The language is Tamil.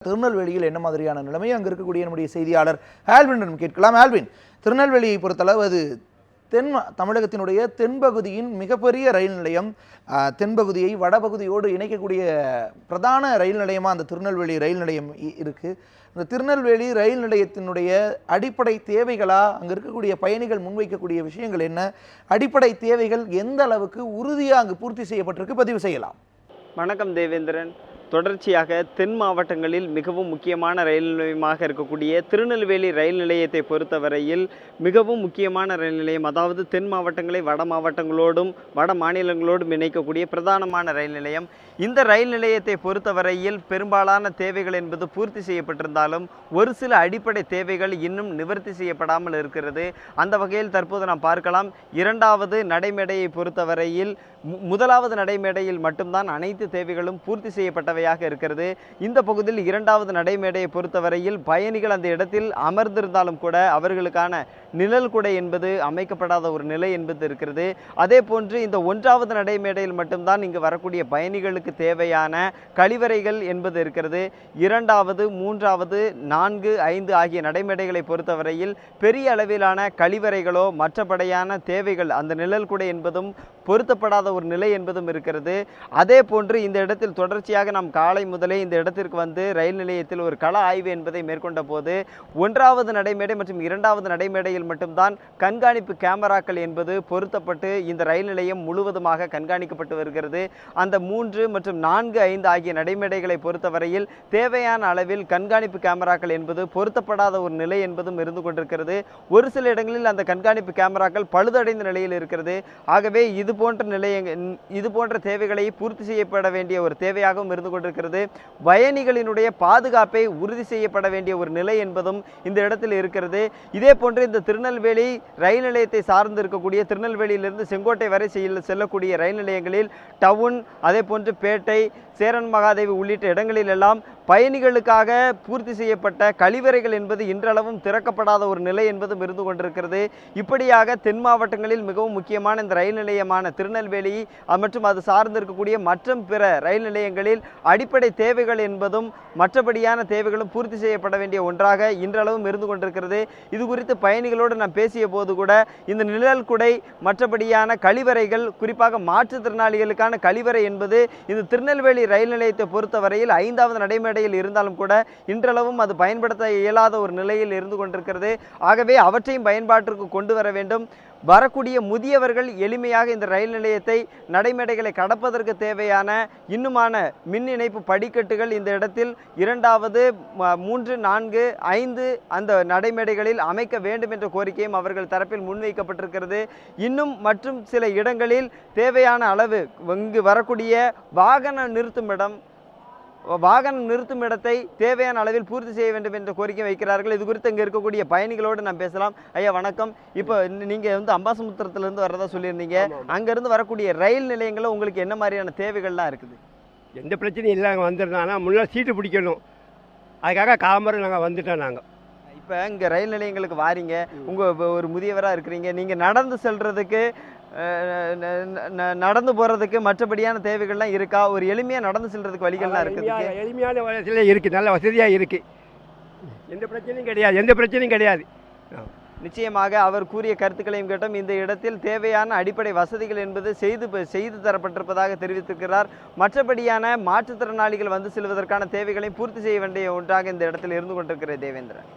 திருநெல்வேலியில் என்ன மாதிரியான நிலைமை அங்கே இருக்கக்கூடிய நம்முடைய செய்தியாளர் ஆல்வினிடம் கேட்கலாம். ஆல்வின், திருநெல்வேலியை பொறுத்தளவு அது தமிழகத்தினுடைய தென்பகுதியின் மிகப்பெரிய ரயில் நிலையம். தென்பகுதியை வடபகுதியோடு இணைக்கக்கூடிய பிரதான ரயில் நிலையமாக அந்த திருநெல்வேலி ரயில் நிலையம் இருக்குது. இந்த திருநெல்வேலி ரயில் நிலையத்தினுடைய அடிப்படை தேவைகளா, அங்கே இருக்கக்கூடிய பயணிகள் முன்வைக்கக்கூடிய விஷயங்கள் என்ன, அடிப்படை தேவைகள் எந்த அளவுக்கு உறுதியாக அங்கு பூர்த்தி செய்யப்பட்டிருக்கு, பதிவு செய்யலாம். வணக்கம் தேவேந்திரன். தொடர்ச்சியாக தென் மாவட்டங்களில் மிகவும் முக்கியமான ரயில் நிலையமாக இருக்கக்கூடிய திருநெல்வேலி ரயில் நிலையத்தை பொறுத்தவரையில் மிகவும் முக்கியமான ரயில் நிலையம், அதாவது தென் மாவட்டங்களை வட மாவட்டங்களோடும் வட மாநிலங்களோடும் இணைக்கக்கூடிய பிரதானமான ரயில் நிலையம். இந்த ரயில் நிலையத்தை பொறுத்தவரையில் பெரும்பாலான தேவைகள் என்பது பூர்த்தி செய்யப்பட்டிருந்தாலும் ஒரு சில அடிப்படை தேவைகள் இன்னும் நிவர்த்தி செய்யப்படாமல் இருக்கிறது. அந்த வகையில் தற்போது நாம் பார்க்கலாம், இரண்டாவது நடைமேடையை பொறுத்தவரையில் முதலாவது நடைமேடையில் மட்டும்தான் அனைத்து தேவைகளும் பூர்த்தி செய்யப்பட்டவையாக இருக்கிறது. இந்த பகுதியில் இரண்டாவது நடைமேடையை பொறுத்தவரையில் பயணிகள் அந்த இடத்தில் அமர்ந்திருந்தாலும் கூட அவர்களுக்கான நிழல் குடை என்பது அமைக்கப்படாத ஒரு நிலை என்பது இருக்கிறது. அதே போன்று இந்த ஒன்றாவது நடைமேடையில் மட்டும்தான் இங்கு வரக்கூடிய பயணிகளுக்கு தேவையான கழிவறைகள் என்பது இருக்கிறது. இரண்டாவது, மூன்றாவது, 4, 5 ஆகிய நடைமேடைகளை பொறுத்தவரையில் பெரிய அளவிலான கழிவறைகளோ மற்றபடியான தேவைகள் அந்த நிழல் குடை என்பதும் பொருத்தப்படாத ஒரு நிலை என்பதும் இருக்கிறது. அதே போன்று இந்த இடத்தில் தொடர்ச்சியாக நாம் காலை முதலே இந்த இடத்திற்கு வந்து ரயில் நிலையத்தில் ஒரு கள ஆய்வு என்பதை மேற்கொண்ட போது ஒன்றாவது நடைமேடை மற்றும் இரண்டாவது நடைமேடையில் மட்டும்தான் கண்காணிப்பு கேமராக்கள் என்பது பொருத்தப்பட்டு இந்த ரயில் நிலையம் முழுவதுமாக கண்காணிக்கப்பட்டு வருகிறது. அந்த 3 மற்றும் 4, 5 ஆகிய நடைமேடைகளை பொறுத்தவரையில் தேவையான அளவில் கண்காணிப்பு கேமராக்கள் என்பது பொருத்தப்படாத ஒரு நிலை என்பதும் இருந்து கொண்டிருக்கிறது. ஒரு சில இடங்களில் அந்த கண்காணிப்பு கேமராக்கள் பழுதடைந்த நிலையில் இருக்கிறது. ஆகவே இது போன்ற தேவைகளை பூர்த்தி செய்யப்பட வேண்டிய ஒரு தேவையாகவும் இருந்து கொண்டிருக்கிறது. பயணிகளினுடைய பாதுகாப்பை உறுதி செய்யப்பட வேண்டிய ஒரு நிலை என்பதும் இந்த இடத்தில் இருக்கிறது. இதே போன்று இந்த திருநெல்வேலி ரயில் நிலையத்தை சார்ந்து இருக்கக்கூடிய திருநெல்வேலியிலிருந்து செங்கோட்டை வரை செல்லக்கூடிய ரயில் நிலையங்களில் டவுன், அதே போன்று பேட்டை, சேரன் மகாதேவி உள்ளிட்ட இடங்களில் எல்லாம் பயணிகளுக்காக பூர்த்தி செய்யப்பட்ட கழிவறைகள் என்பது இன்றளவும் திறக்கப்படாத ஒரு நிலை என்பதும் இருந்து கொண்டிருக்கிறது. இப்படியாக தென் மாவட்டங்களில் மிகவும் முக்கியமான இந்த ரயில் நிலையமான திருநெல்வேலி மற்றும் அது சார்ந்து இருக்கக்கூடிய மற்றும் பிற ரயில் நிலையங்களில் அடிப்படை தேவைகள் என்பதும் மற்றபடியான தேவைகளும் பூர்த்தி செய்யப்பட வேண்டிய ஒன்றாக இன்றளவும் இருந்து கொண்டிருக்கிறது. இது குறித்து பயணிகளோடு நாம் பேசிய போது கூட இந்த நிழல் குடை மற்றபடியான கழிவறைகள், குறிப்பாக மாற்றுத்திறனாளிகளுக்கான கழிவறை என்பது இந்த திருநெல்வேலி ரயில் நிலையத்தை பொறுத்தவரையில் 5வது நடைமேடையில் இருந்தாலும் கூட இன்றளவும் அது பயன்படுத்த இயலாத ஒரு நிலையில் இருந்து கொண்டிருக்கிறது. ஆகவே அவற்றையும் பயன்பாட்டிற்கு கொண்டு வர வேண்டும். வரக்கூடிய முதியவர்கள் எளிமையாக இந்த ரயில் நிலையத்தை நடைமேடைகளை கடப்பதற்கு தேவையான இன்னுமான மின் இணைப்பு படிக்கட்டுகள் இந்த இடத்தில் 2வது, 3, 4, 5 அந்த நடைமேடைகளில் அமைக்க வேண்டும் என்ற கோரிக்கையும் அவர்கள் தரப்பில் முன்வைக்கப்பட்டிருக்கிறது. இன்னும் மற்றும் சில இடங்களில் தேவையான அளவு இங்கு வரக்கூடிய வாகன நிறுத்தும் இடத்தை தேவையான அளவில் பூர்த்தி செய்ய வேண்டும் என்ற கோரிக்கை வைக்கிறார்கள். இது குறித்து இங்கே இருக்கக்கூடிய பயணிகளோடு நாம் பேசலாம். ஐயா வணக்கம். இப்போ நீங்கள் வந்து அம்பாசமுத்திரத்திலிருந்து வர்றதா சொல்லியிருந்தீங்க. அங்கேருந்து வரக்கூடிய ரயில் நிலையங்களில் உங்களுக்கு என்ன மாதிரியான தேவைகள்லாம் இருக்குது? எந்த பிரச்சனையும் இல்லை. அங்கே வந்துருந்தோம். ஆனால் முன்னாடி சீட்டு பிடிக்கணும். அதுக்காக காமரை நாங்கள் வந்துட்டோம். நாங்கள் இப்போ இங்கே ரயில் நிலையங்களுக்கு வாரீங்க, உங்கள் ஒரு முதியவராக இருக்கிறீங்க, நீங்கள் நடந்து செல்றதுக்கு நடந்து போகிறதுக்கு மற்றபடியான தேவைகள்லாம் இருக்கா? ஒரு எளிமையாக நடந்து செல்றதுக்கு வழிகள்லாம் இருக்குது? எளிமையான வசதியில் இருக்குது, நல்ல வசதியாக இருக்குது. எந்த பிரச்சனையும் கிடையாது. நிச்சயமாக அவர் கூறிய கருத்துக்களையும் கேட்டோம். இந்த இடத்தில் தேவையான அடிப்படை வசதிகள் என்பது செய்து தரப்பட்டிருப்பதாக தெரிவித்திருக்கிறார். மற்றபடியான மாற்றுத்திறனாளிகள் வந்து செல்வதற்கான தேவைகளையும் பூர்த்தி செய்ய வேண்டிய ஒன்றாக இந்த இடத்தில் இருந்து கொண்டிருக்கிறது தேவேந்திரன்.